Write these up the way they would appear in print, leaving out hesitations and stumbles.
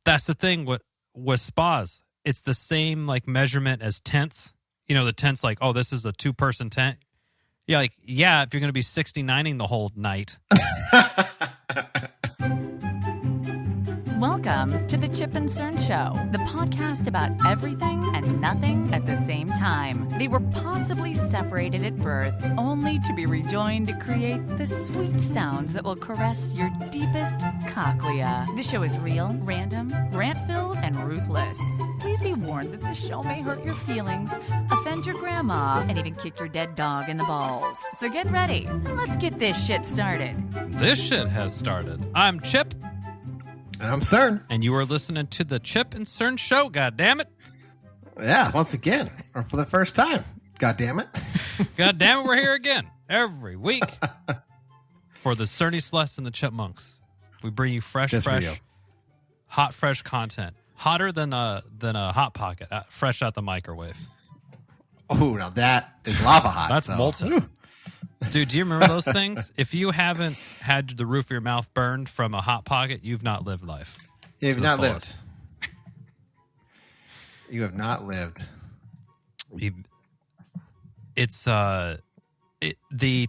That's the thing with spas. It's the same like measurement as tents. You know, the tent's like, oh, this is a 2-person tent. Yeah, like, yeah, if you're going to be 69ing the whole night. Welcome to the Chip and Cern Show, the podcast about everything and nothing at the same time. They were possibly separated at birth, only to be rejoined to create the sweet sounds that will caress your deepest cochlea. The show is real, random, rant-filled, and ruthless. Please be warned that the show may hurt your feelings, offend your grandma, and even kick your dead dog in the balls. So get ready, and let's get this shit started. This shit has started. I'm Chip. And I'm Cern. And you are listening to the Chip and Cern Show, goddammit. Yeah, once again, or for the first time. Goddammit. Goddammit, we're here again every week for the Cerny Sluts and the Chipmunks. We bring you fresh, hot, fresh content. Hotter than a Hot Pocket, fresh out the microwave. Oh, now that is lava hot. That's molten. Ooh. Dude, do you remember those things? If you haven't had the roof of your mouth burned from a Hot Pocket, you've not lived life. You've not lived. You have not lived. It's the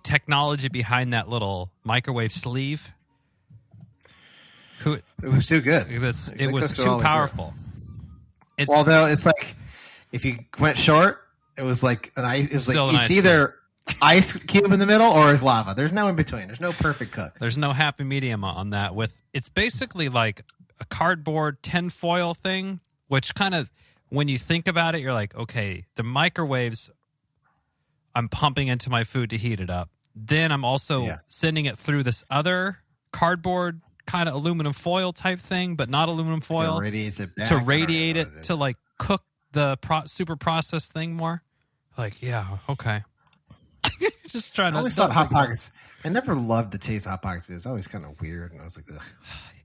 technology behind that little microwave sleeve. It was too good. It was too powerful. Although it's like if you went short, it was like an ice. It's like it's either ice cube in the middle or is lava. There's no in between. There's no perfect cook. There's no happy medium on that. It's basically like a cardboard tinfoil thing, which kind of, when you think about it, you're like, okay, the microwaves, I'm pumping into my food to heat it up. Then I'm also sending it through this other cardboard kind of aluminum foil type thing, but not aluminum foil to radiate it to like cook the super processed thing more. Like, yeah, okay. Just trying to. I always thought Hot Pockets. I never loved the taste of Hot Pockets. It was always kind of weird, and I was like, ugh.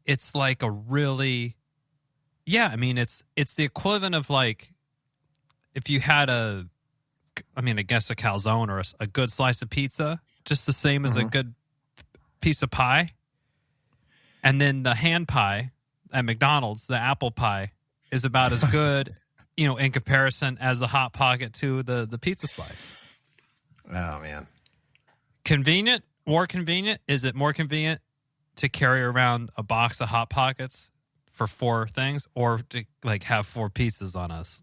It's like a really, I mean, it's the equivalent of like if you had I guess a calzone or a good slice of pizza, just the same as a good piece of pie, and then the hand pie at McDonald's, the apple pie, is about as good, in comparison as the Hot Pocket to the pizza slice. Oh, man. Convenient? More convenient? Is it more convenient to carry around a box of Hot Pockets for 4 things or to like have 4 pizzas on us?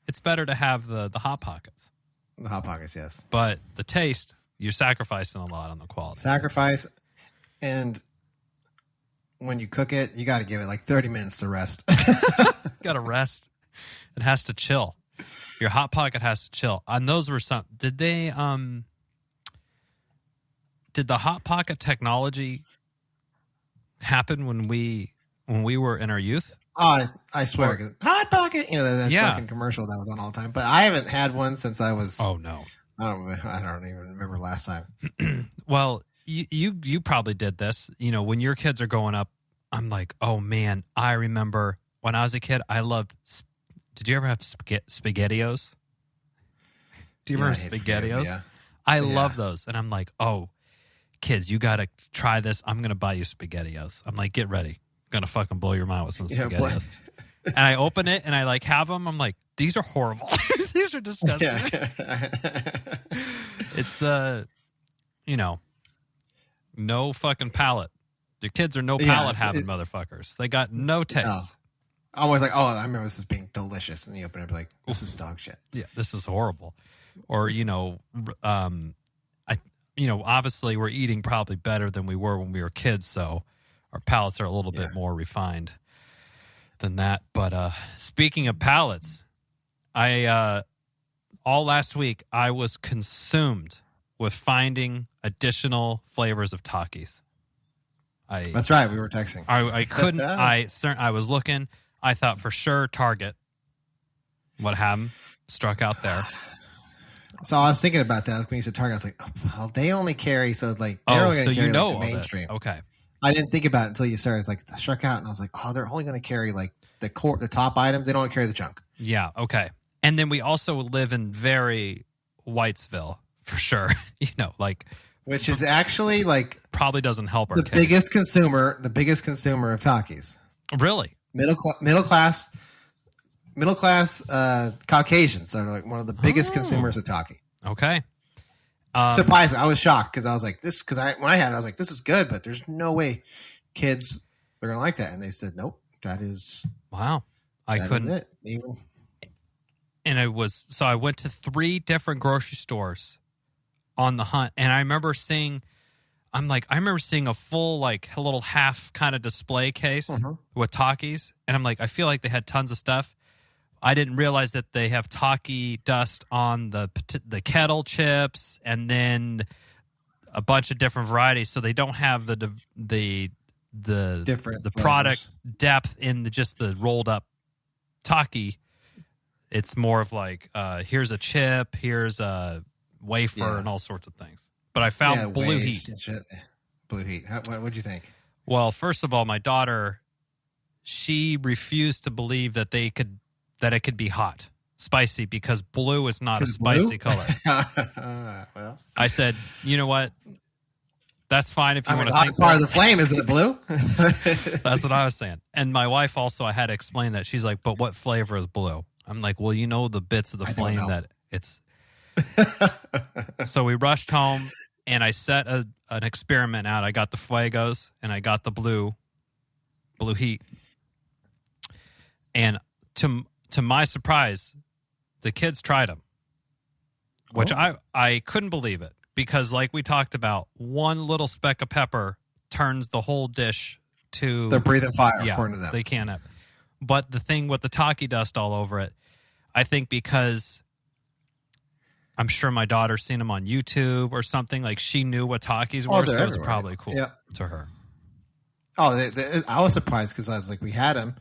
It's better to have the Hot Pockets. The Hot Pockets, yes. But the taste, you're sacrificing a lot on the quality. Sacrifice. And when you cook it, you got to give it like 30 minutes to rest. Got to rest. It has to chill. Your Hot Pocket has to chill. And those were some. Did they? Did the Hot Pocket technology happen when we were in our youth? Oh, I swear, Hot Pocket. That fucking commercial that was on all the time. But I haven't had one since I was. Oh no. I don't even remember last time. Well, you probably did this. When your kids are growing up, I'm like, oh man, I remember when I was a kid, I loved. Did you ever have SpaghettiOs? Do you remember SpaghettiOs? Yeah. I love those. And I'm like, oh, kids, you got to try this. I'm going to buy you SpaghettiOs. I'm like, get ready. I'm going to fucking blow your mind with some SpaghettiOs. And I open it and I like have them. I'm like, these are horrible. These are disgusting. Yeah. It's the, no fucking palate. Your kids are no palate having motherfuckers. They got no taste. No. I was like, oh, I remember this as being delicious. And you open it up like, this is dog shit. Yeah, this is horrible. Or, obviously we're eating probably better than we were when we were kids. So our palates are a little bit more refined than that. But speaking of palates, all last week I was consumed with finding additional flavors of Takis. That's right. We were texting. I couldn't. I was looking. I thought for sure Target would have them struck out there. So I was thinking about that when you said Target. I was like, oh, well, they only carry they're only going to carry the mainstream. Okay. I didn't think about it until you started. It's like struck out, and I was like, oh, they're only going to carry like the top items. They don't carry the junk. Yeah. Okay. And then we also live in very Whitesville for sure. Which is actually like probably doesn't help our biggest consumer of Takis. Really? middle class Caucasians are like one of the biggest consumers of Taki. Okay. Surprisingly, I was shocked because I was like, this, because when I had it, I was like, this is good, but there's no way kids are going to like that. And they said, nope, that is. Wow. I couldn't. Is it. Even. And I went to 3 different grocery stores on the hunt. And I remember seeing a full, like, a little half kind of display case with Takis. And I'm like, I feel like they had tons of stuff. I didn't realize that they have Taki dust on the kettle chips and then a bunch of different varieties. So they don't have the product depth in just the rolled up Taki. It's more of like, here's a chip, here's a wafer, and all sorts of things. But I found Blue Heat. Blue Heat. What'd you think? Well, first of all, my daughter, she refused to believe that it could be hot, spicy, because blue is not a spicy color. Well, I said, you know what? That's fine if you want to think part of the flame, isn't it blue? That's what I was saying. And my wife also, I had to explain that. She's like, but what flavor is blue? I'm like, well, you know the bits of the flame that it's. So we rushed home, and I set an experiment out. I got the Fuegos, and I got the Blue Heat. And to my surprise, the kids tried them, which I couldn't believe it because, like we talked about, one little speck of pepper turns the whole dish to... They're breathing fire, according to them. They can't have. But the thing with the Taki dust all over it, I think because I'm sure my daughter's seen them on YouTube or something, like she knew what Takis were, so it was probably cool to her. Oh, I was surprised because I was like, we had them.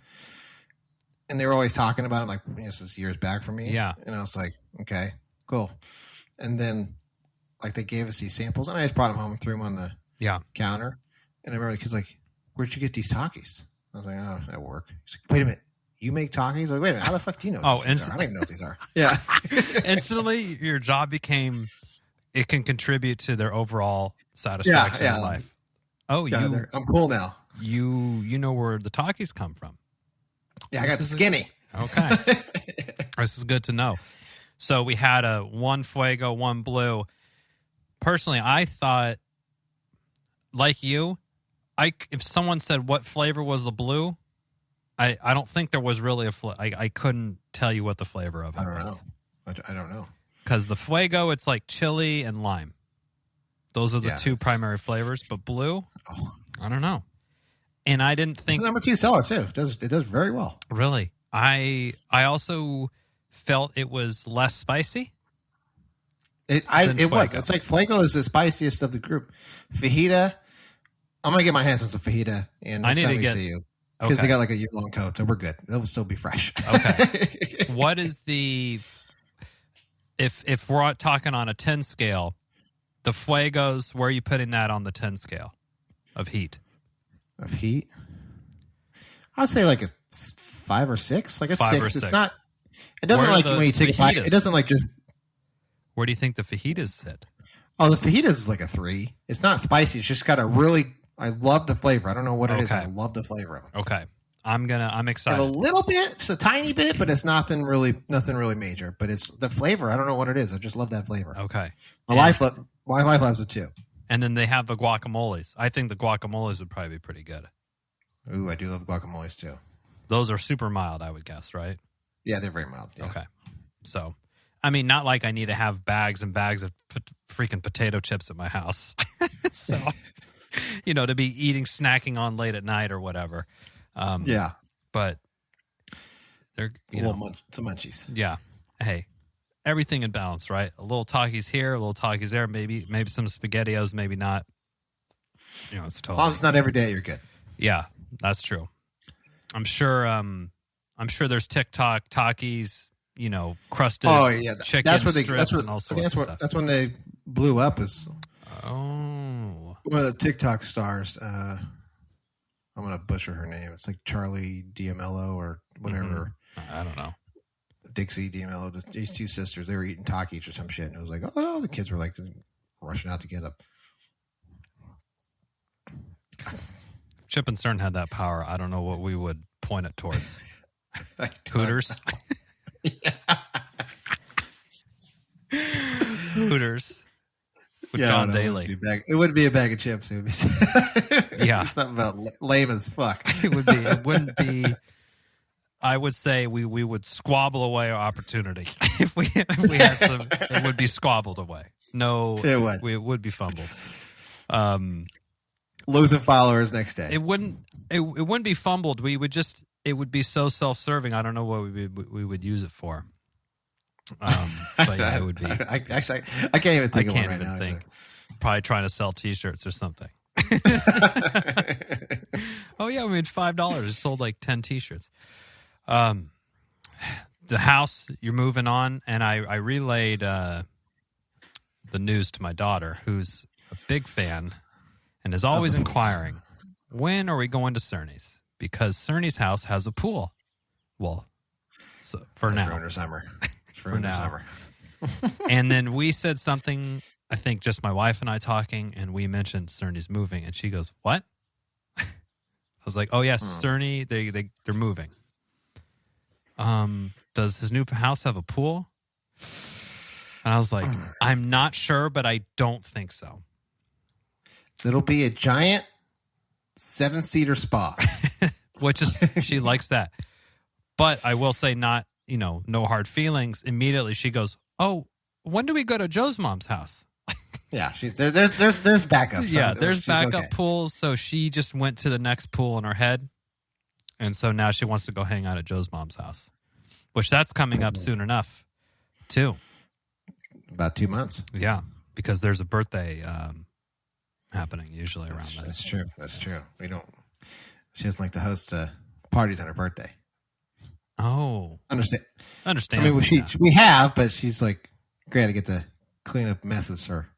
And they were always talking about it, like, this is years back for me. Yeah. And I was like, okay, cool. And then, like, they gave us these samples, and I just brought them home and threw them on the counter. And I remember the kid's like, where'd you get these Takis? I was like, oh, at work. He's like, wait a minute. You make Takis? I was like, wait a minute. How the fuck do you know what these are? I don't even know what these are. Yeah. Instantly, your job became, it can contribute to their overall satisfaction in life. Oh, I'm cool now. You know where the Takis come from. Yeah, I got skinny. Okay. This is good to know. So we had one Fuego, one Blue. Personally, I thought, like you, if someone said what flavor was the Blue, I don't think there was really a flavor. I couldn't tell you what the flavor of it was. I don't know. Because the Fuego, it's like chili and lime. Those are the two primary flavors. But Blue, I don't know. And I didn't think... It's the number 2 seller, too. It does very well. Really? I also felt it was less spicy. It was. It's like Fuego is the spiciest of the group. Fajita, I'm going to get my hands on some fajita. And I need to get... Because they got like a year-long coat, so we're good. They'll still be fresh. Okay. What is the... If we're talking on a 10 scale, the Fuegos, where are you putting that on the 10 scale of heat? Of heat, I'd say like a 5 or 6, like a 6. It's not. It doesn't like when you take a bite. It doesn't like just. Where do you think the fajitas sit? Oh, the fajitas is like a 3. It's not spicy. It's just got a really. I love the flavor. I don't know what it is. I love the flavor of it. Okay, I'm excited. A little bit, it's a tiny bit, but it's nothing really major. But it's the flavor. I don't know what it is. I just love that flavor. Okay, my wife loves it too. And then they have the guacamoles. I think the guacamoles would probably be pretty good. Ooh, I do love guacamoles too. Those are super mild, I would guess, right? Yeah, they're very mild. Yeah. Okay. So, I mean, not like I need to have bags and bags of freaking potato chips at my house. So, to be snacking on late at night or whatever. Yeah. But they're, some munchies. Yeah. Hey. Everything in balance, right? A little Takis here, a little Takis there, maybe some SpaghettiOs, maybe not. It's totally. As long as it's not every day, you're good. Yeah, that's true. I'm sure there's TikTok Takis, crusted. Oh yeah, chicken that's what and all sorts of stuff. That's when they blew up. Is one of the TikTok stars. I'm gonna butcher her name. It's like Charlie D'Amello or whatever. Mm-hmm. I don't know. Dixie D'Amello, these 2 sisters, they were eating Takis or some shit, and it was like, oh, the kids were like rushing out to get up. Chip and Cern had that power. I don't know what we would point it towards? Hooters. Hooters with John Daly. It wouldn't be a bag of chips. It would be yeah, something about lame as fuck. It would be. It wouldn't be. I would say we would squabble away our opportunity if we had some. It would be squabbled away. No, it would be fumbled. Losing followers next day. It wouldn't be fumbled. We would just. It would be so self-serving. I don't know what we would use it for. But yeah, it would be. I can't even think of one right now. Probably trying to sell T-shirts or something. Oh yeah, we made $5. Sold like 10 T-shirts. The house you're moving on, and I relayed the news to my daughter, who's a big fan and is always inquiring, when are we going to Cerny's? Because Cerny's house has a pool. Well, so for now. For summer. For now. And then we said something, I think just my wife and I talking, and we mentioned Cerny's moving, and she goes, "What?" I was like, "Oh yes, Cerny, they're moving. Does his new house have a pool?" And I was like, "I'm not sure, but I don't think so." It'll be a giant 7-seater spa. Which is, she likes that. But I will say not, no hard feelings. Immediately she goes, "Oh, when do we go to Joe's mom's house?" Yeah, she's there's backup. Yeah, there's backup pools. So she just went to the next pool in her head. And so now she wants to go hang out at Joe's mom's house, which that's coming up soon enough too. About 2 months. Yeah, because there's a birthday happening usually around this. That's true. She doesn't like to host parties on her birthday. Oh, understand. I mean, we have, but she's like, great. I get to clean up messes for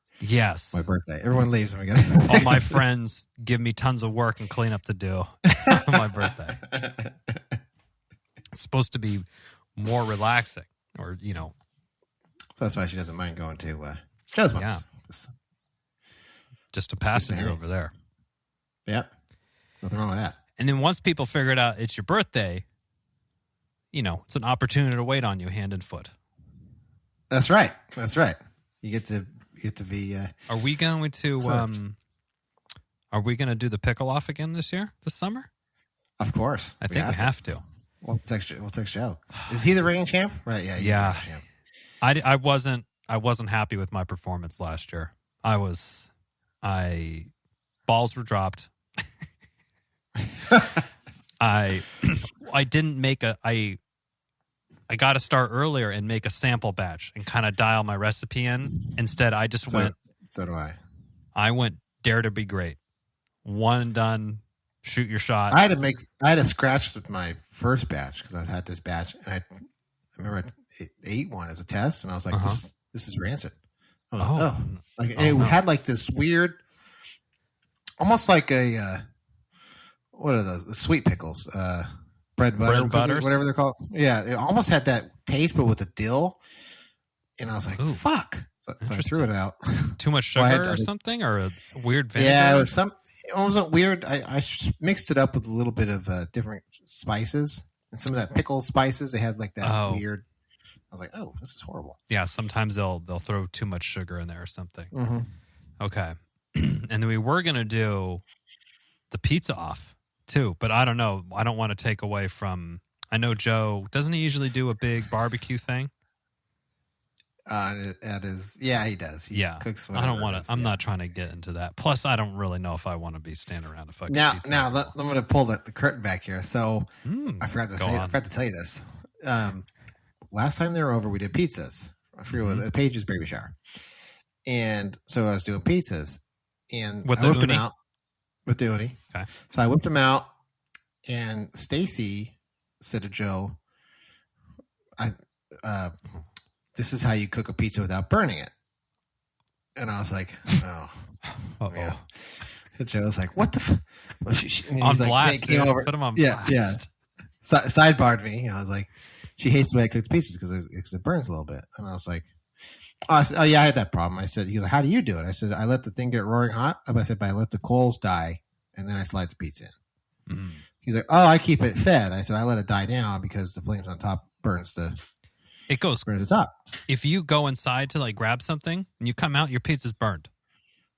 my birthday. Everyone leaves and we got all my friends give me tons of work and cleanup to do on my birthday. It's supposed to be more relaxing, or So that's why she doesn't mind going to Joe's mom's. Yeah, just a passenger over there. Yeah, nothing wrong with that. And then once people figure it out, it's your birthday. It's an opportunity to wait on you hand and foot. That's right. You get to be. Are we going to? Are we going to do the pickle-off again this summer? Of course, I think we have to. We'll text Joe. Is he the reigning champ? Right? Yeah. He's the reigning champ. I wasn't happy with my performance last year. Balls were dropped. I didn't make I got to start earlier and make a sample batch and kind of dial my recipe in. Instead, I just went. So do I. I went dare to be great. One and done. Shoot your shot. I had to scratch with my first batch because I had this batch, and I remember I ate one as a test, and I was like, "This is rancid." It had like this weird, almost like a what are those? The sweet pickles, bread butter, whatever they're called. Yeah, it almost had that taste, but with a dill. And I was like, "Fuck!" So I threw it out. Too much sugar or something, or a weird vinegar? Yeah, it was some. It wasn't weird. I mixed it up with a little bit of different spices and some of that pickle spices. They had like that weird. I was like, "Oh, this is horrible." Yeah, sometimes they'll throw too much sugar in there or something. Mm-hmm. Okay, and then we were gonna do the pizza off too, but I don't know. I don't want to take away from. I know Joe doesn't he usually do a big barbecue thing? That is, yeah, he does. He cooks. I don't want to. I'm not trying to get into that. Plus, I don't really know if I want to be standing around a fucking pizza. Now, I'm going to pull the curtain back here. So I forgot to tell you this. Last time they were over, we did pizzas. I forget what Paige's baby shower, and so I was doing pizzas, and with I whipped them out with the uni. Okay. So I whipped them out, and Stacy said to Joe, this is how you cook a pizza without burning it. And I was like, oh. Yeah. And Joe was like, what the well, on blast. Came over. Put him on blast. Yeah. Sidebarred me. I was like, she hates the way I cook pizzas because it burns a little bit. And I was like, I had that problem. I said, he was like, how do you do it? I said, I let the thing get roaring hot. I said, but I let the coals die, and then I slide the pizza in. He's like, oh, I keep it fed. I said, I let it die down because the flames on top burns the top. If you go inside to like grab something and you come out, your pizza's burned.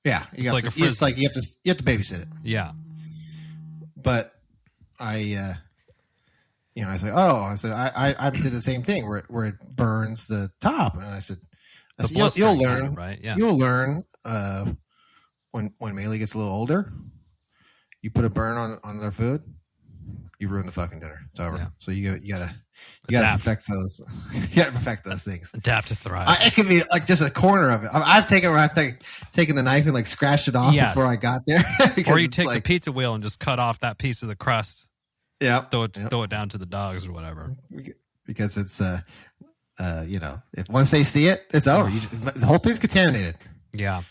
Yeah, it's like you have to babysit it. Yeah, but I said, I did the same thing where it burns the top, and I said you'll learn, right? Yeah, you'll learn when Maylee gets a little older. You put a burn on their food, you ruin the fucking dinner. It's over. Yeah. So you gotta perfect those. You gotta perfect those things. Adapt to thrive. It could be like just a corner of it. I've taken the knife and like scratched it off before I got there. Or you take the pizza wheel and just cut off that piece of the crust. Yeah. Throw it down to the dogs or whatever. Because it's if once they see it, it's over. The whole thing's contaminated. Yeah.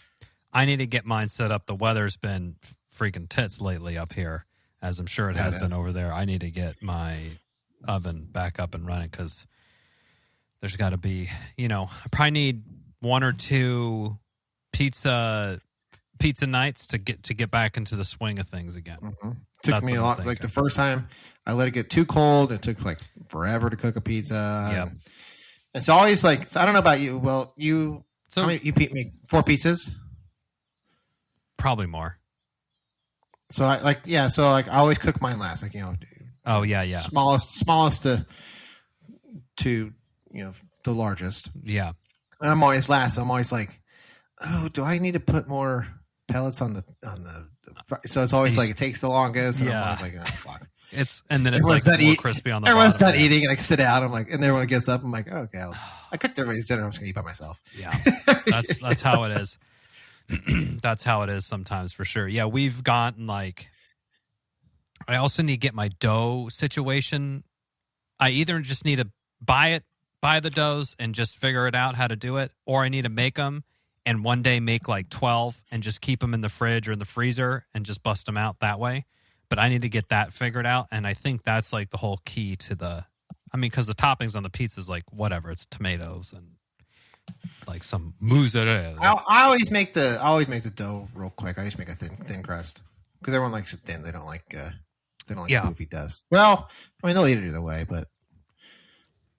I need to get mine set up. The weather's been freaking tits lately up here, as I'm sure it has been over there. I need to get my oven back up and running because there's got to be, I probably need 1 or 2 pizza nights to get back into the swing of things again. Mm-hmm. Took me a lot. Like the first time I let it get too cold, it took like forever to cook a pizza. Yeah. It's always like, so I don't know about you. Well, you make 4 pizzas? Probably more. So I always cook mine last. Like, oh yeah. Smallest to the largest. Yeah. And I'm always last. I'm always like, oh, do I need to put more pellets on the so it's always like it takes the longest. And I'm always like, oh fuck. And then it's like more crispy on the everyone's bottom. Done eating and I sit down. I'm like, and everyone gets up. I'm like, oh, okay, I cooked everybody's dinner. I'm just gonna eat by myself. Yeah, that's how it is. That's how it is sometimes for sure. Yeah, we've gotten like. I also need to get my dough situation. I either just need to buy the doughs and just figure it out how to do it, or I need to make them and one day make like 12 and just keep them in the fridge or in the freezer and just bust them out that way. But I need to get that figured out, and I think that's like the whole key to because the toppings on the pizza is like whatever, it's tomatoes and like some mozzarella. I always make the dough real quick. I just make a thin crust because everyone likes it thin. They don't like poofy does. Well, I mean they'll eat it either way, but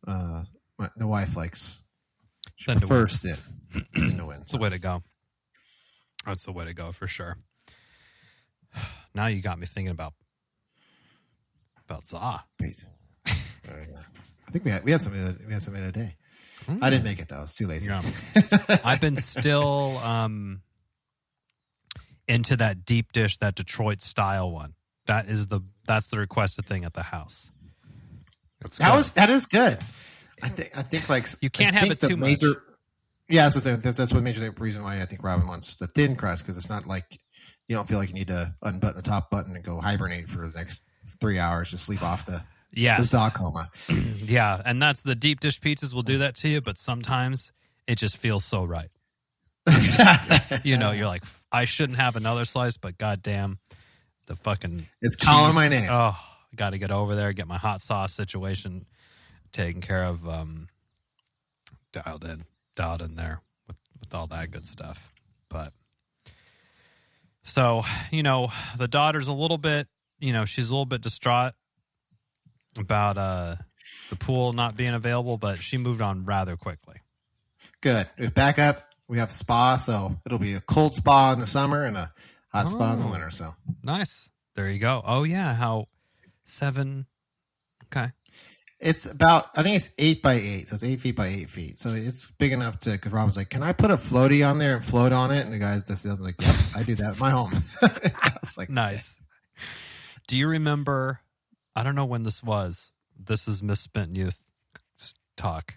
the wife prefers thin. It's the way to go. That's the way to go for sure. Now you got me thinking about za. I think we had some the other day. I didn't make it though. It's too lazy. Yeah. I've been still into that deep dish, that Detroit style one. That's the requested thing at the house. That is good. I think like you can't have it too much. Yeah, that's what major reason why I think Robin wants the thin crust, because it's not like you don't feel like you need to unbutton the top button and go hibernate for the next 3 hours to sleep off the za coma. Yeah, and that's the deep dish pizzas will do that to you, but sometimes it just feels so right. You're like, I shouldn't have another slice, but goddamn, the fucking it's calling my name. Oh, I got to get over there, get my hot sauce situation taken care of, dialed in there with all that good stuff. But so, the daughter's a little bit, she's a little bit distraught about the pool not being available, but she moved on rather quickly. Good. We're back up. We have spa, so it'll be a cold spa in the summer and a hot spa in the winter. So nice. There you go. Oh yeah, 7? Okay. It's about, I think it's 8 by 8, so it's 8 feet by 8 feet. So it's big enough because Robin's like, can I put a floaty on there and float on it? And the guy's just like, yeah, I do that at my home. I was like, nice. Do you remember, I don't know when this was. This is misspent youth talk.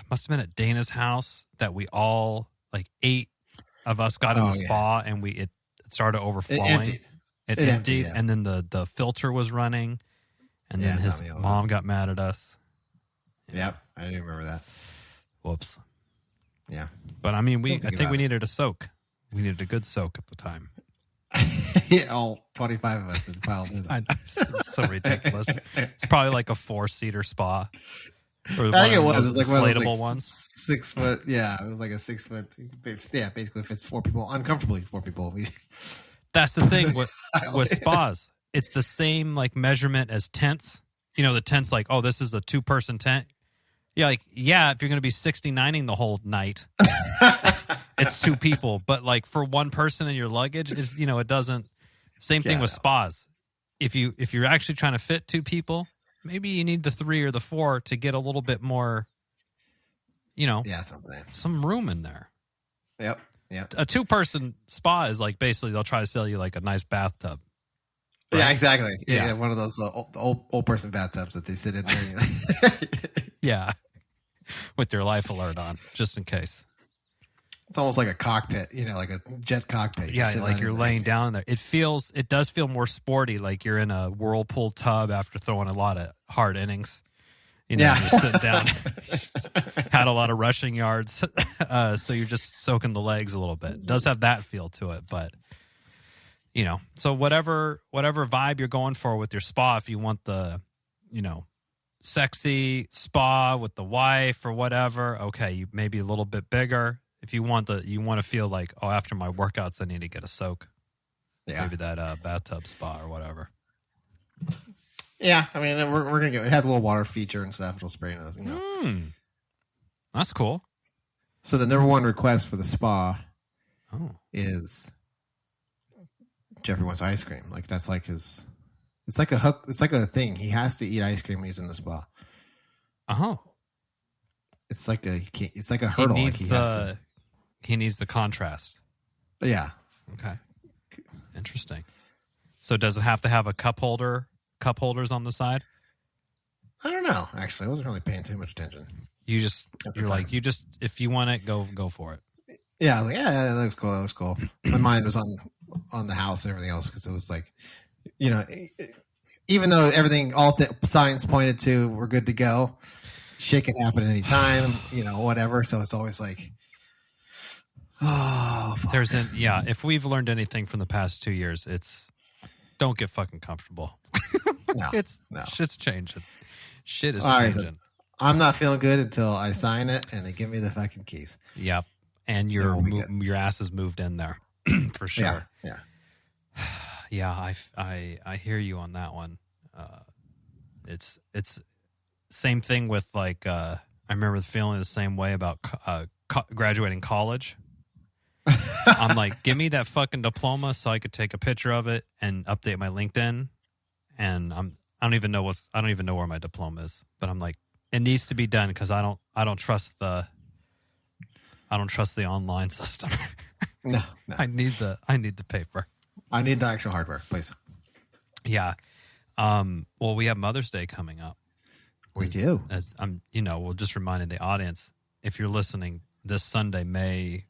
Must have been at Dana's house that we all, like 8 of us got in the spa and it started overflowing. It emptied, and then the filter was running. And then his mom got mad at us. Yep, I didn't remember that. Whoops. Yeah. But I mean, I think we needed a soak. We needed a good soak at the time. All 25 of us had piled in. It's so ridiculous. It's probably like a 4-seater spa. I think it was. It was like one of those, inflatable ones. 6 foot. Yeah, it was like a 6 foot. Yeah, basically fits 4 people, uncomfortably 4 people. That's the thing with spas. it's the same like measurement as tents. You know, the tent's like, oh, this is a 2-person tent. Yeah, like, yeah, if you're going to be 69ing the whole night, it's 2 people. But like for 1 person in your luggage, is it doesn't. Same thing with spas. If you're actually trying to fit 2 people, maybe you need the 3 or the 4 to get a little bit more, some room in there. Yep. A 2-person spa is like basically they'll try to sell you like a nice bathtub. Right? Yeah, exactly. Yeah, one of those old person bathtubs that they sit in there. Yeah, with your life alert on, just in case. It's almost like a cockpit, like a jet cockpit. Yeah, like you're laying down there. It does feel more sporty, like you're in a whirlpool tub after throwing a lot of hard innings. You're sitting down, had a lot of rushing yards, so you're just soaking the legs a little bit. It does have that feel to it, but so whatever vibe you're going for with your spa, if you want the, sexy spa with the wife or whatever, okay, you maybe a little bit bigger. If you want to feel like, oh, after my workouts, I need to get a soak. Yeah, maybe that bathtub spa or whatever. Yeah, I mean, we're gonna go. It has a little water feature and stuff. It'll spray That's cool. So the number 1 request for the spa is Jeffrey wants ice cream. Like that's like his. It's like a hook. It's like a thing. He has to eat ice cream when he's in the spa. Oh. It's like a. It's like a hurdle. He needs the contrast. Yeah. Okay. Interesting. So does it have to have a cup holders on the side? I don't know. Actually, I wasn't really paying too much attention. If you want it, go for it. Yeah, I was like, yeah, that looks cool. That looks cool. My mind was on the house and everything else because it was like, even though all the signs pointed to we're good to go, shit can happen at any time, whatever. So it's always like, oh, fuck. If we've learned anything from the past 2 years, it's don't get fucking comfortable. No, shit's changing. Shit is changing. I'm not feeling good until I sign it and they give me the fucking keys. Yep. And your ass is moved in there for sure. Yeah. Yeah. I hear you on that one. It's same thing with like, I remember feeling the same way about graduating college. I'm like, give me that fucking diploma so I could take a picture of it and update my LinkedIn. And I don't even know where my diploma is, but I'm like, it needs to be done because I don't trust the online system. No. I need the paper. I need the actual hardware, please. Yeah. Well, we have Mother's Day coming up. We do. As we'll just remind the audience, if you're listening this Sunday, May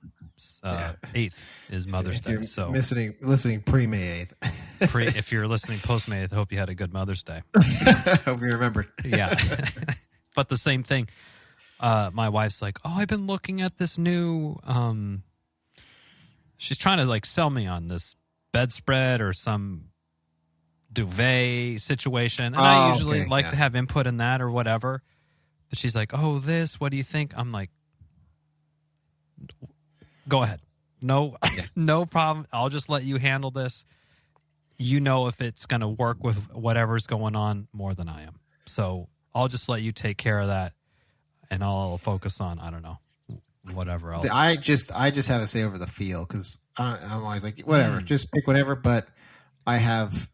8th is Mother's Day. So listening pre-May 8th. If you're listening post-May 8th, I hope you had a good Mother's Day. Hope you remembered. Yeah. But the same thing. My wife's like, oh, I've been looking at this new she's trying to like sell me on this bedspread or some duvet situation. And I usually like to have input in that or whatever. But she's like, oh, what do you think? I'm like, go ahead. No, no problem. I'll just let you handle this. If it's going to work with whatever's going on more than I am. So I'll just let you take care of that. And I'll focus on, I don't know, whatever else. I just have a say over the feel because I'm always like, whatever, just pick whatever. But I have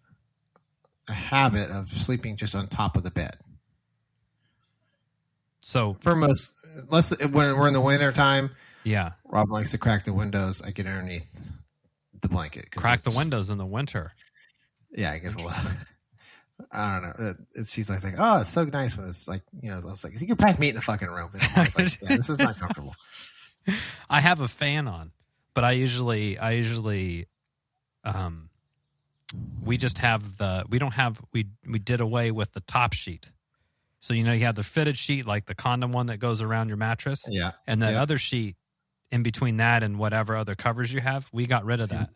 a habit of sleeping just on top of the bed. So when we're in the winter time, yeah, Rob likes to crack the windows. I get underneath the blanket. Crack the windows in the winter. Yeah, I guess a lot. I don't know. She's like, oh, it's so nice when it's like, I was like, you can pack meat in the fucking room. But I was like, this is not comfortable. I have a fan on, but I usually, we just have we did away with the top sheet. So, you have the fitted sheet, like the condom one that goes around your mattress. Yeah. And the other sheet in between that and whatever other covers you have, we got rid of that.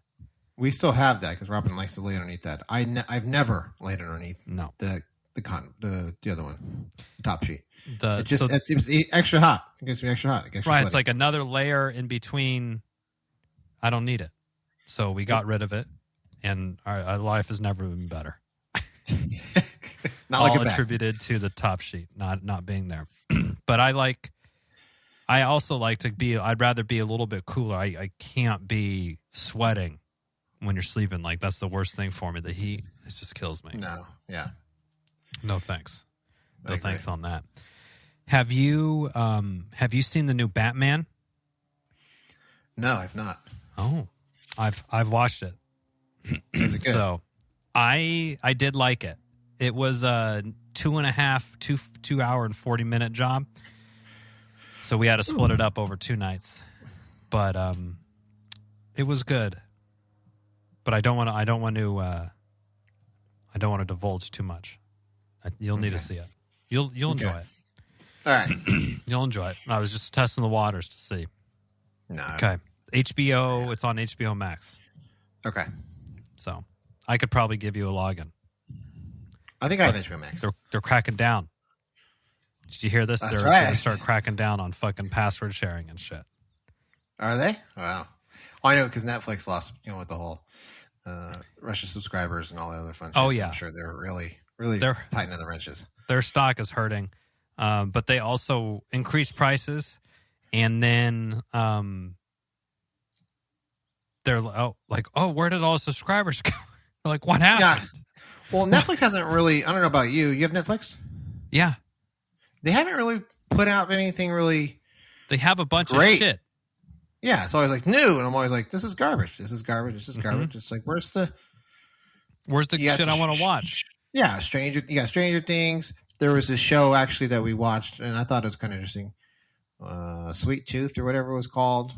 We still have that because Robin likes to lay underneath that. I've never laid underneath the other one, the top sheet. It's extra hot. It gets me extra hot. Right, it's like another layer in between. I don't need it, so we got rid of it, and our life has never been better. Not all like attributed to the top sheet not being there. But I also like to be. I'd rather be a little bit cooler. I can't be sweating when you're sleeping. Like that's the worst thing for me. The heat, it just kills me. No, yeah, no thanks. No thanks on that. Have you seen the new Batman? No, I've not. Oh, I've watched it. Is it good? So I did like it. It was a 2 hour and 40-minute job. So we had to split it up over 2 nights. But it was good. But I don't want to divulge too much. You'll need to see it. You'll enjoy it. All right. You'll enjoy it. I was just testing the waters to see. No. Okay. HBO, it's on HBO Max. Okay. So I could probably give you a login. I think I have HBO Max. They're cracking down. Did you hear this? That's They're right. going to start cracking down on fucking password sharing and shit. Are they? Wow. Well, I know because Netflix lost, with the whole Russia subscribers and all the other fun shit. Oh, yeah. I'm sure they're really tightening the wrenches. Their stock is hurting. But they also increased prices. And then they're like, where did all the subscribers go? Like, what happened? Yeah. Well, Netflix hasn't really, I don't know about you. You have Netflix? Yeah. They haven't really put out anything really. They have a bunch great. of shit. Yeah. It's always like new. And I'm always like, this is garbage. This is garbage. This is garbage. It's like, where's the shit I want to watch? Yeah. You got Stranger Things. There was this show actually that we watched and I thought it was kind of interesting. Sweet Tooth or whatever it was called.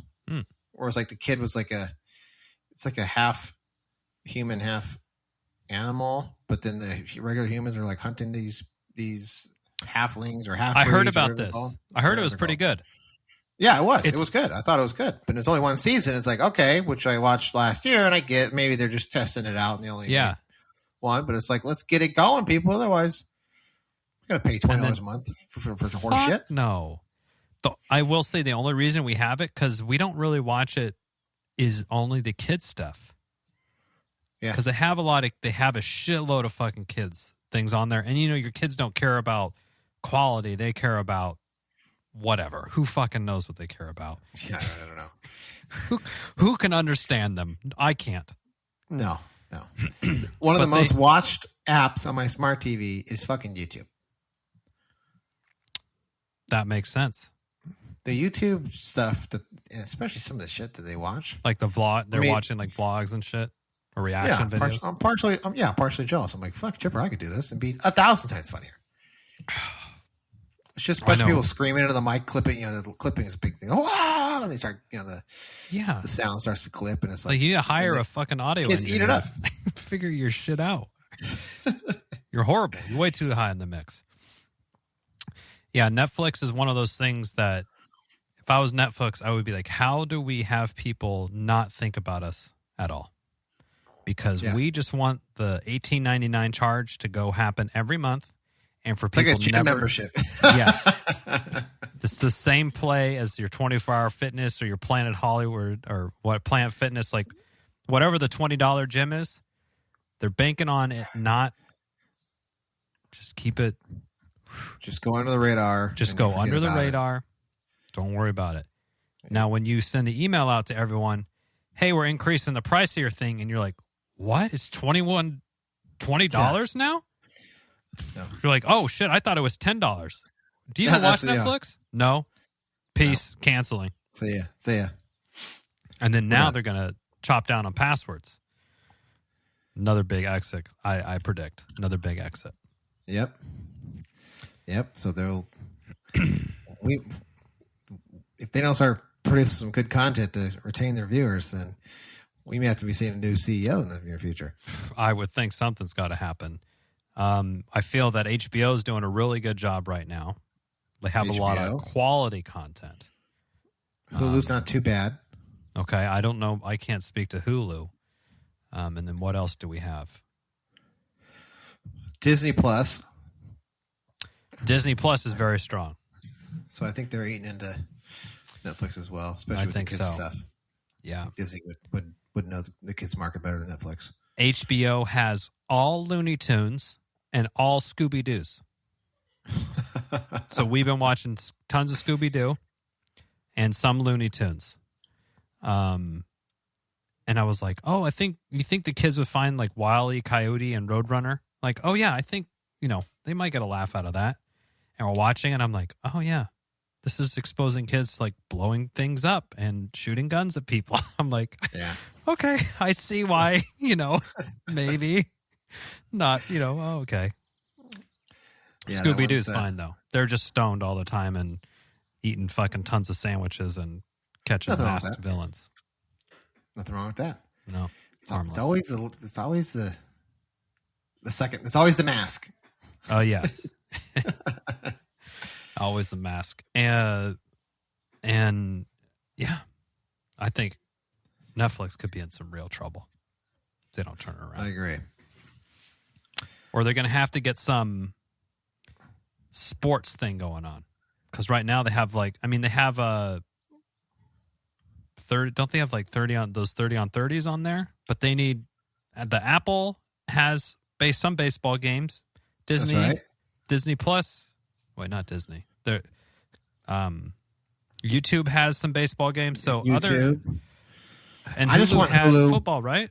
Or it's like the kid was it's like a half human, half animal, but then the regular humans are like hunting these halflings or half. I heard about this. I heard it was pretty good. Yeah, it was. It was good. I thought it was good, but it's only one season. It's like, okay, which I watched last year, and I get maybe they're just testing it out and they only made one, but it's like, let's get it going, people. Otherwise, we're gonna pay $20 a month for horse shit. No, I will say the only reason we have it because we don't really watch it is only the kids stuff. Yeah, because they have a shitload of fucking kids things on there, and your kids don't care about quality; they care about whatever. Who fucking knows what they care about? Yeah, I don't know. Who can understand them? I can't. No. One of the most watched apps on my smart TV is fucking YouTube. That makes sense. The YouTube stuff, especially some of the shit that they watch, like the vlog, they're watching like vlogs and shit or reaction videos. I'm partially jealous. I'm like, fuck, Chipper, I could do this and be 1,000 times funnier. It's just a bunch of people screaming into the mic, clipping. The clipping is a big thing. Oh, and they start, the sound starts to clip, and it's like you need to hire a fucking audio kids engineer. Eat it up. Figure your shit out. You're horrible. You're way too high in the mix. Yeah, Netflix is one of those things that if I was Netflix, I would be like, how do we have people not think about us at all? Because we just want the $18.99 charge to go happen every month. And for people like a gym membership. Yes. It's the same play as your 24-hour fitness or your Planet Hollywood or Planet Fitness, like whatever the $20 gym is, they're banking on it not just keep it. Just go under the radar. Just go under the radar. Don't worry about it. Now, when you send an email out to everyone, hey, we're increasing the price of your thing, and you're like, what? It's $20 now? No. You're like, oh, shit, I thought it was $10. Do you even watch Netflix? No. Peace. No. Canceling. See ya. And then now they're going to chop down on passwords. Another big exit, I predict. Another big exit. Yep. So they'll... if they don't start producing some good content to retain their viewers, then we may have to be seeing a new CEO in the near future. I would think something's got to happen. I feel that HBO is doing a really good job right now. They have a lot of quality content. Hulu's not too bad. Okay, I don't know. I can't speak to Hulu. And then what else do we have? Disney Plus. Disney Plus is very strong. So I think they're eating into Netflix as well, especially with the kids stuff. Yeah. Disney would know the kids market better than Netflix. HBO has all Looney Tunes and all Scooby-Doos. So we've been watching tons of Scooby-Doo and some Looney Tunes. And I was like, oh, you think the kids would find like Wile E. Coyote and Roadrunner? Like, oh yeah, I think, they might get a laugh out of that. And we're watching and I'm like, oh yeah, this is exposing kids to like blowing things up and shooting guns at people. I'm like, yeah, okay, I see why, maybe not, oh, okay. Yeah, Scooby-Doo's fine though. They're just stoned all the time and eating fucking tons of sandwiches and catching masked villains. Nothing wrong with that. No, it's always the second. It's always the mask. Oh yes, always the mask. And yeah, I think Netflix could be in some real trouble if they don't turn it around. I agree. Or they're going to have to get some sports thing going on, because right now they have they have a 30. Don't they have like 30 on those 30 on 30s on there? But they need the Apple has some baseball games. Disney, that's right. Disney Plus. Wait, not Disney. There, YouTube has some baseball games. So YouTube. And I just want Hulu. Football, right?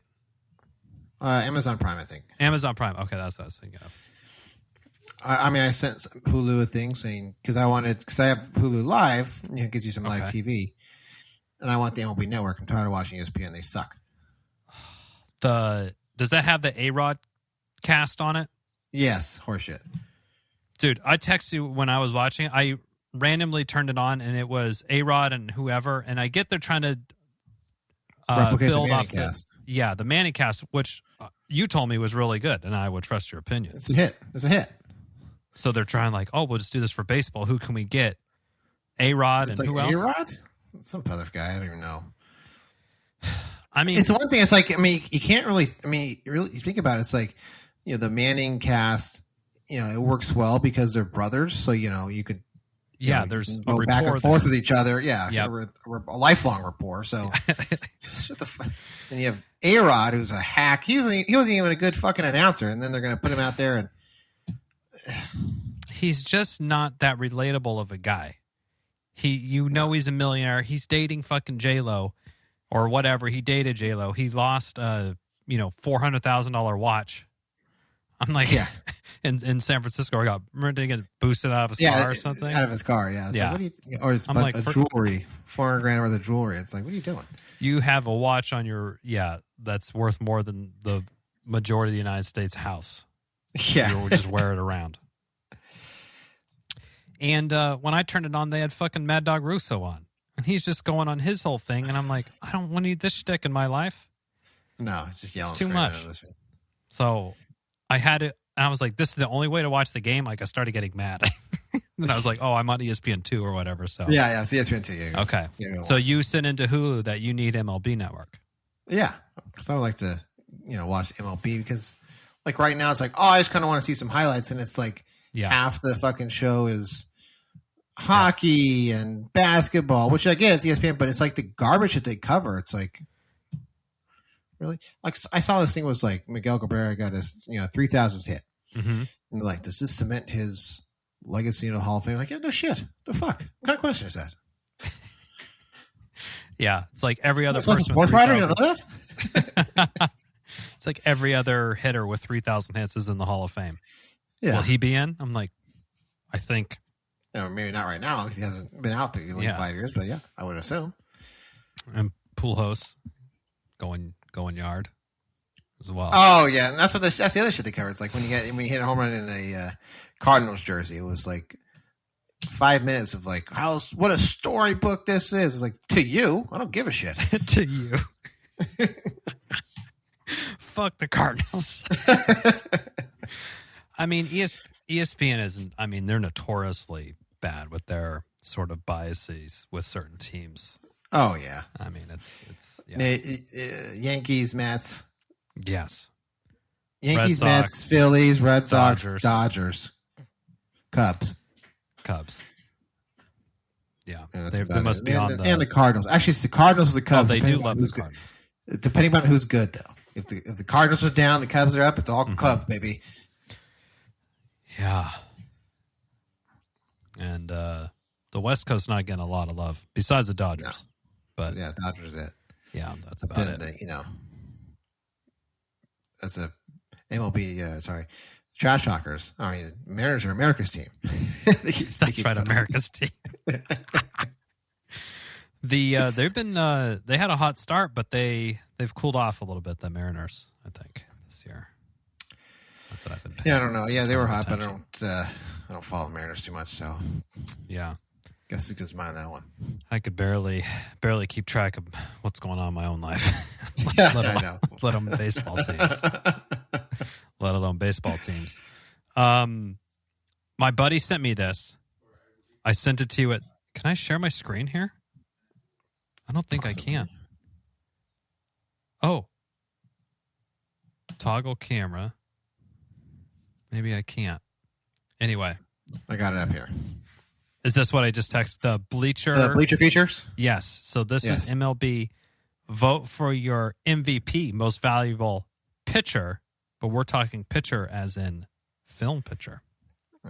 Amazon Prime, I think. Amazon Prime. Okay, that's what I was thinking of. I sent Hulu a thing saying because I have Hulu Live. It gives you some live TV, and I want the MLB Network. I'm tired of watching ESPN. They suck. Does that have the A-Rod cast on it? Yes, horseshit. Dude, I texted you when I was watching it. I randomly turned it on, and it was A-Rod and whoever. And I get they're trying to replicate build the off cast. the Manning cast, which you told me was really good, and I would trust your opinion. It's a hit. It's a hit. So they're trying we'll just do this for baseball. Who can we get? A-Rod and who else? A-Rod? Some other guy. I don't even know. I mean, it's one thing. It's like, you can't really, really think about it. It's like, the Manning cast, it works well because they're brothers. So, you could, there's go a back and forth with each other. Yeah. Yep. We're a lifelong rapport. So, shut the fuck. And you have A-Rod, who's a hack. He wasn't even a good fucking announcer. And then they're going to put him out there and, he's just not that relatable of a guy. He's a millionaire. He's dating fucking J-Lo or whatever. He dated J-Lo. He lost $400,000 watch. I'm like, in San Francisco, remember to get boosted out of his car or something? Out of his car, yeah. Yeah. Like, or it's jewelry, $400,000 worth of jewelry. It's like, what are you doing? You have a watch on that's worth more than the majority of the United States house. Yeah. You just wear it around. And when I turned it on, they had fucking Mad Dog Russo on. And he's just going on his whole thing. And I'm like, I don't want to need this shtick in my life. No, just yelling. It's too much. So I had it. And I was like, this is the only way to watch the game. Like, I started getting mad. And I was like, oh, I'm on ESPN 2 or whatever. So yeah, it's ESPN 2. Yeah, okay. So you sent into Hulu that you need MLB Network. Yeah. Because I would like to, watch MLB because, like, right now it's like, oh, I just kind of want to see some highlights. And it's like half the fucking show is hockey and basketball, which I get, it's ESPN, but it's like the garbage that they cover. It's like, really? Like, I saw this thing was like Miguel Cabrera got his 3,000th hit. Mm-hmm. And like, does this cement his legacy in the Hall of Fame? Like, yeah, no shit. The fuck? What kind of question is that? Yeah, it's like every other person. Sports writer, you don't know that? It's like every other hitter with 3,000 hits is in the Hall of Fame. Yeah. Will he be in? I'm like, I think. Maybe not right now because he hasn't been out there in 5 years, but yeah, I would assume. And Pujols going yard as well. Oh yeah, and that's the other shit they cover. It's like when you hit a home run in a Cardinals jersey, it was like 5 minutes of like what a storybook this is. It's like, to you, I don't give a shit. To you. Fuck the Cardinals. I mean, ESPN isn't. I mean, they're notoriously bad with their sort of biases with certain teams. Oh yeah. I mean, it's Yankees, Mets. Yes. Yankees, Red Mets, Sox, Phillies, Red Sox, Dodgers. Cubs. Yeah, Yeah, they must be on and the Cardinals. Actually, it's the Cardinals or the Cubs. Oh, they do love the Cardinals. Depending on who's good, though. If the Cardinals are down, the Cubs are up. It's all Cubs, baby. Yeah. And the West Coast not getting a lot of love besides the Dodgers. No. But yeah, Dodgers is it. Yeah, that's about it. As a MLB, trash talkers. I mean, Mariners are America's team. That's right, America's team. They've been they had a hot start, but they've cooled off a little bit. The Mariners, I think, this year. Not that I've been paying I don't know. Yeah, they were hot, but I don't follow Mariners too much, so yeah. Guess it goes mine that one. I could barely keep track of what's going on in my own life. Let alone baseball teams. Let alone baseball teams. My buddy sent me this. I sent it to you at. Can I share my screen here? I don't think Possibly. I can. Oh. Toggle camera. Maybe I can't. Anyway. I got it up here. Is this what I just texted? The Bleacher features? Yes. So this is MLB. Vote for your MVP, most valuable pitcher, but we're talking pitcher as in film pitcher.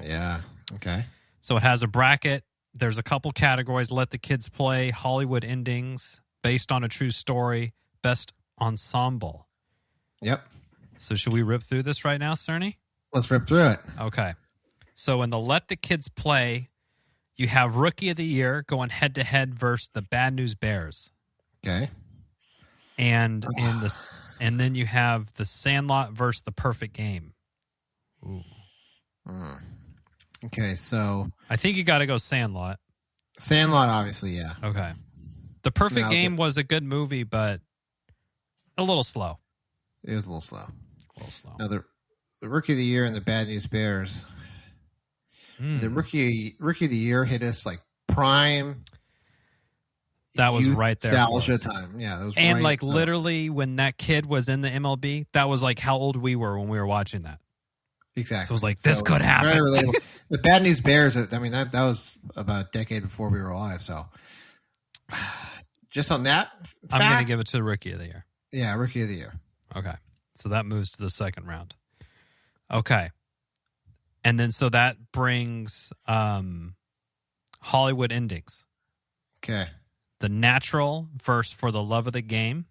Yeah. Okay. So it has a bracket. There's a couple categories. Let the Kids Play, Hollywood Endings, Based on a True Story, Best Ensemble. Yep. So should we rip through this right now, Cerny? Let's rip through it. Okay. So in the Let the Kids Play, you have Rookie of the Year going head-to-head versus the Bad News Bears. Okay. And then you have the Sandlot versus the Perfect Game. Ooh. Okay, so I think you got to go Sandlot. Sandlot, obviously, yeah. Okay. The Perfect Game was a good movie, but a little slow. It was a little slow. Now the Rookie of the Year and the Bad News Bears. The Rookie of the Year hit us like prime. That was right there. Nostalgia time. Yeah. That was and right, literally when that kid was in the MLB, that was like how old we were when we were watching that. Exactly. So it was like, this could happen. Very relatable. The Bad News Bears, I mean, that was about a decade before we were alive. So just on that fact, I'm going to give it to the Rookie of the Year. Yeah, Rookie of the Year. Okay. So that moves to the second round. Okay. And then so that brings Hollywood Endings. Okay. The Natural versus For the Love of the Game.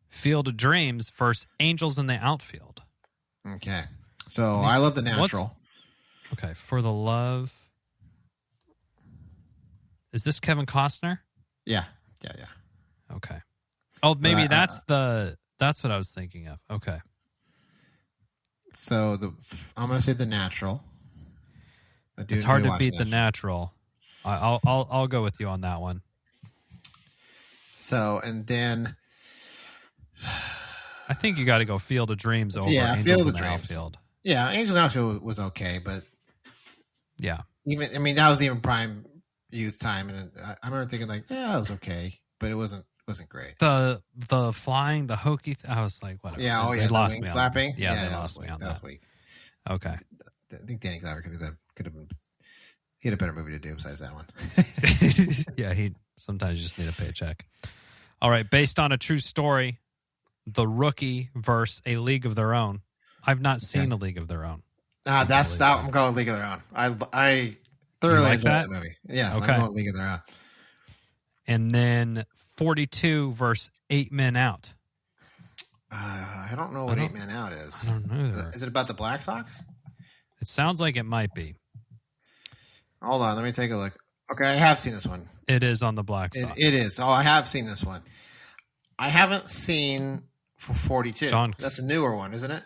Field of Dreams versus Angels in the Outfield. Okay. So I love The Natural. Okay. For the Love. Is this Kevin Costner? Yeah. Okay. Oh, maybe that's what I was thinking of. Okay. So I'm going to say The Natural. It's hard to beat The Natural. I'll go with you on that one. So, and then I think you got to go Field of Dreams over Angels Field in of the Dreams. Outfield. Yeah, Angels in the Outfield was okay, but yeah, that was even prime youth time, and I remember thinking like, yeah, it was okay, but it wasn't great. The flying, the hokey. I was like, whatever. Yeah, they lost me slapping. On, yeah, they lost me on that. That was weak. Okay, I think Danny Glover could have been. He had a better movie to do besides that one. Yeah, he sometimes you just need a paycheck. All right, based on a true story, The Rookie versus A League of Their Own. I've not seen A League of Their Own. That's that. I'm going League of Their Own. I thoroughly enjoyed that movie. Yes, okay. I'm going League of Their Own. And then 42 versus 8 Men Out. I don't know what 8 Men Out is. I don't know. Is it about the Black Sox? It sounds like it might be. Hold on, let me take a look. Okay, I have seen this one. It is on the Black Sox. It is. Oh, I have seen this one. I haven't seen for 42. That's a newer one, isn't it?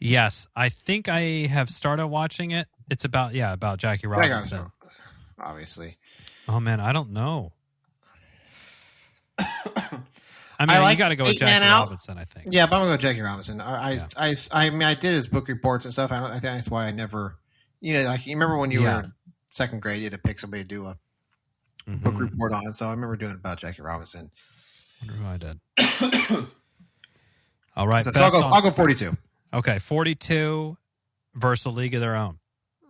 Yes, I think I have started watching it. It's about Jackie Robinson. Obviously. Oh man, I don't know. I mean, you got to go with Jackie Robinson, I think. Yeah, but I'm gonna go Jackie Robinson. I mean, I did his book reports and stuff. I think that's why I never, like you remember when you were in second grade, you had to pick somebody to do a book report on. So I remember doing it about Jackie Robinson. I wonder who I did. All right, so I'll go 42. Okay, 42 versus A League of Their Own.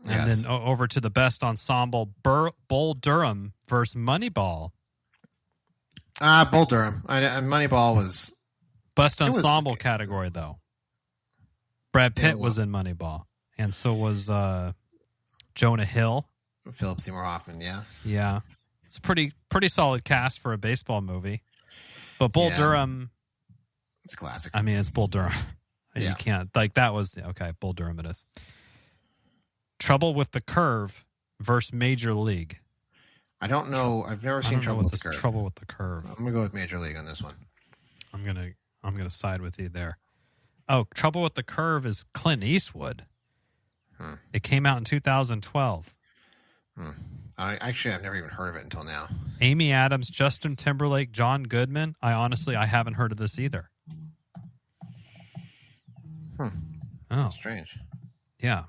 And then over to the best ensemble, Bull Durham versus Moneyball. Bull Durham. Moneyball was... Best ensemble category, though. Brad Pitt was in Moneyball. And so was Jonah Hill. Philip Seymour Hoffman, yeah. Yeah. It's a pretty solid cast for a baseball movie. But Bull Durham... It's a classic. I mean, it's Bull Durham. Yeah. You can't... Like, that was... Okay, Bull Durham it is. Trouble with the Curve versus Major League. I don't know. I've never seen Trouble with the Curve. Trouble with the Curve. I'm going to go with Major League on this one. I'm gonna side with you there. Oh, Trouble with the Curve is Clint Eastwood. It came out in 2012. I've never even heard of it until now. Amy Adams, Justin Timberlake, John Goodman. I haven't heard of this either. Oh, strange. Yeah,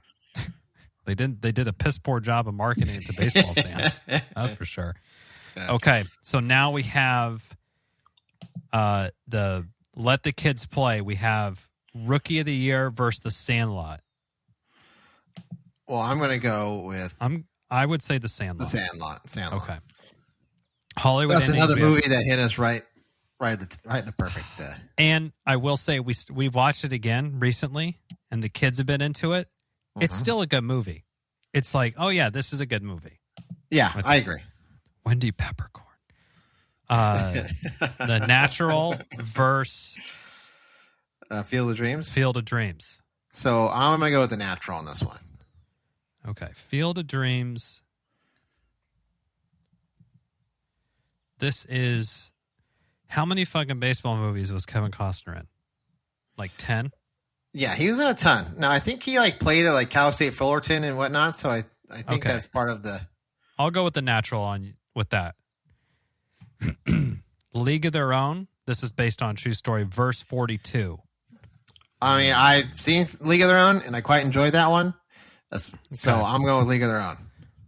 they did a piss poor job of marketing it to baseball fans. That's for sure. Gotcha. Okay, so now we have the Let the Kids Play. We have Rookie of the Year versus The Sandlot. Well, I'm going to go with... I would say The Sandlot. The Sandlot. Okay. Hollywood. That's another movie that hit us right in the perfect. And I will say we've watched it again recently, and the kids have been into it. It's still a good movie. It's like, oh yeah, this is a good movie. Yeah, I agree. Wendy Peppercorn. The Natural versus Field of Dreams. Field of Dreams. So I'm going to go with The Natural on this one. Okay, Field of Dreams. This is... How many fucking baseball movies was Kevin Costner in? Like 10? Yeah, he was in a ton. Now, I think he played at Cal State Fullerton and whatnot, so I think that's part of the... I'll go with The Natural with that. League of Their Own. This is based on true story. Verse 42. I mean, I've seen League of Their Own, and I quite enjoyed that one. So I'm going with League of Their Own.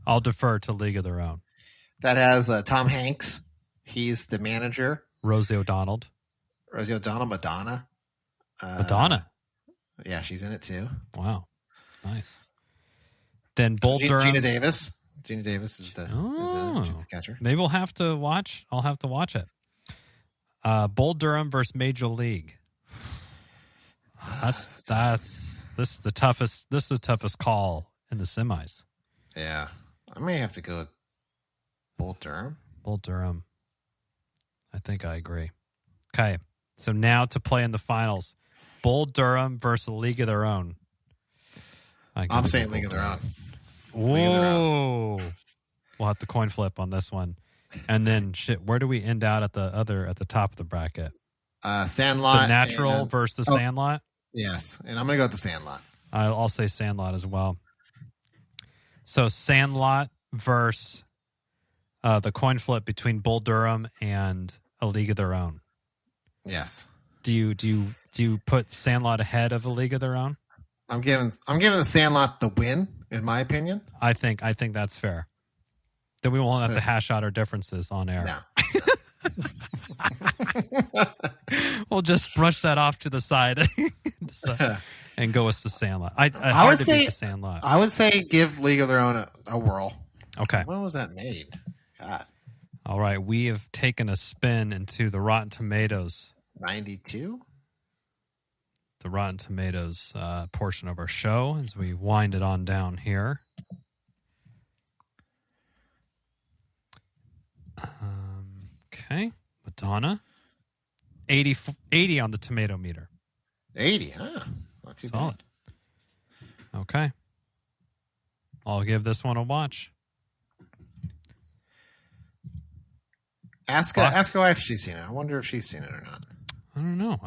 I'll defer to League of Their Own. That has Tom Hanks. He's the manager. Rosie O'Donnell. Madonna. Madonna. Yeah, she's in it too. Wow. Nice. Then Bull Durham. Gina Davis. Gina Davis is she's the catcher. Maybe I'll have to watch it. Bull Durham versus Major League. This is the toughest call in the semis. Yeah. I may have to go with Bull Durham. Bull Durham. I think I agree. Okay. So now to play in the finals. Bull Durham versus League of Their Own. I'm saying League of Their Own. Whoa. We'll have to coin flip on this one. And then where do we end out at the top of the bracket? Sandlot. The Natural versus the Sandlot? Yes. And I'm going to go with the Sandlot. I'll say Sandlot as well. So Sandlot versus the coin flip between Bull Durham and A League of Their Own. Yes. Do you put Sandlot ahead of A League of Their Own? I'm giving the Sandlot the win, in my opinion. I think that's fair. Then we won't have to hash out our differences on air. No. We'll just brush that off to the side and go with the Sandlot. I would say the Sandlot. I would say give League of Their Own a whirl. Okay. When was that made? God. All right. We have taken a spin into the Rotten Tomatoes. 92? The Rotten Tomatoes portion of our show as we wind it on down here. Okay. Madonna. 80 on the tomato meter. 80, huh? Not too solid. Bad. Okay. I'll give this one a watch. Ask her wife if she's seen it. I wonder if she's seen it or not. I don't know.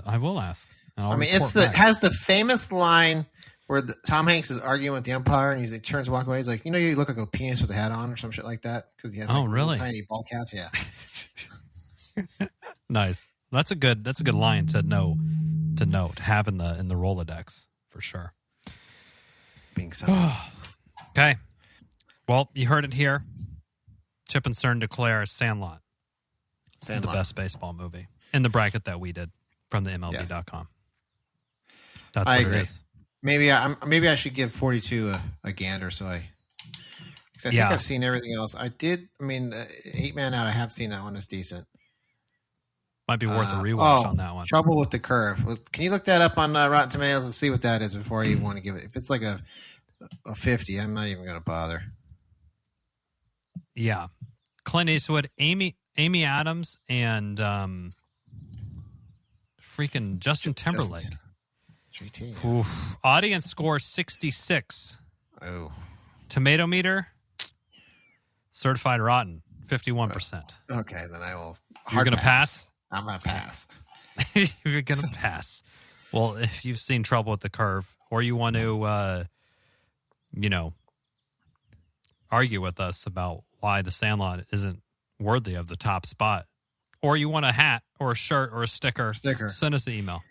I will ask. I mean, it has the famous line where Tom Hanks is arguing with the umpire and he turns to walk away. He's like, you look like a penis with a hat on or some shit like that because he has really? tiny ball caps. Yeah. Nice. That's a good line to have in the Rolodex for sure. Being so. Okay. Well, you heard it here. Chip and Cern declare Sandlot the best baseball movie in the bracket that we did from the MLB.com. That's what it is. Maybe I should give 42 a gander. So I think I've seen everything else. I did. I mean, 8 Man Out. I have seen that one. It's decent. Might be worth a rewatch on that one. Trouble with the Curve. Can you look that up on Rotten Tomatoes and see what that is before you want to give it? If it's like a 50, I'm not even going to bother. Yeah. Clint Eastwood, Amy Adams, and freaking Justin Timberlake. Oof. Audience score 66. Oh. Tomato meter, certified rotten, 51%. Okay, then I will. You're going to pass? I'm going to pass. You're going to pass. Well, if you've seen Trouble with the Curve, or you want to, argue with us about why The Sandlot isn't worthy of the top spot, or you want a hat or a shirt or a sticker, send us an email.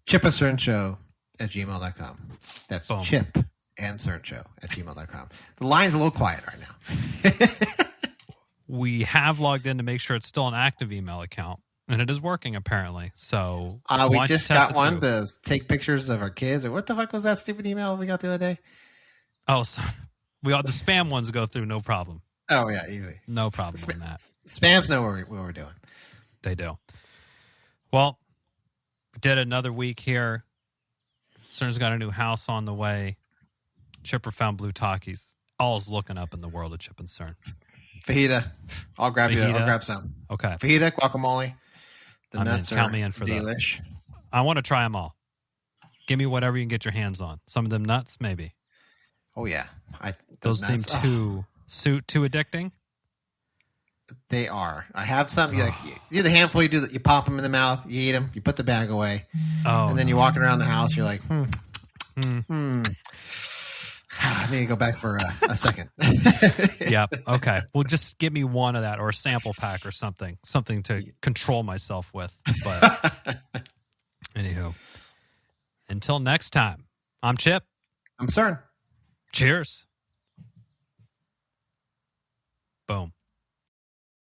ChipandCernShow@gmail.com. That's Boom. Chip and CernShow@gmail.com. The line's a little quiet right now. We have logged in to make sure it's still an active email account, and it is working apparently. So we just got one to take pictures of our kids. What the fuck was that stupid email we got the other day? Oh, so we all the spam ones go through, no problem. Oh yeah, easy. No problem on that. Spams know what we're doing. They do. Well, we did another week here. Cern's got a new house on the way. Chipper found blue Takis. All's looking up in the world of Chip and Cern. Fajita. I'll grab some. Okay. Fajita, guacamole. The nuts count me in for delish. Those. I want to try them all. Give me whatever you can get your hands on. Some of them nuts, maybe. Oh, yeah. Those seem too addicting. They are. I have some. You do the handful. You pop them in the mouth. You eat them. You put the bag away. And then you're walking around the house. You're like, I need to go back for a second. Yep. Okay. Well, just give me one of that or a sample pack or something to control myself with. But anywho, until next time, I'm Chip. I'm Cern. Cheers.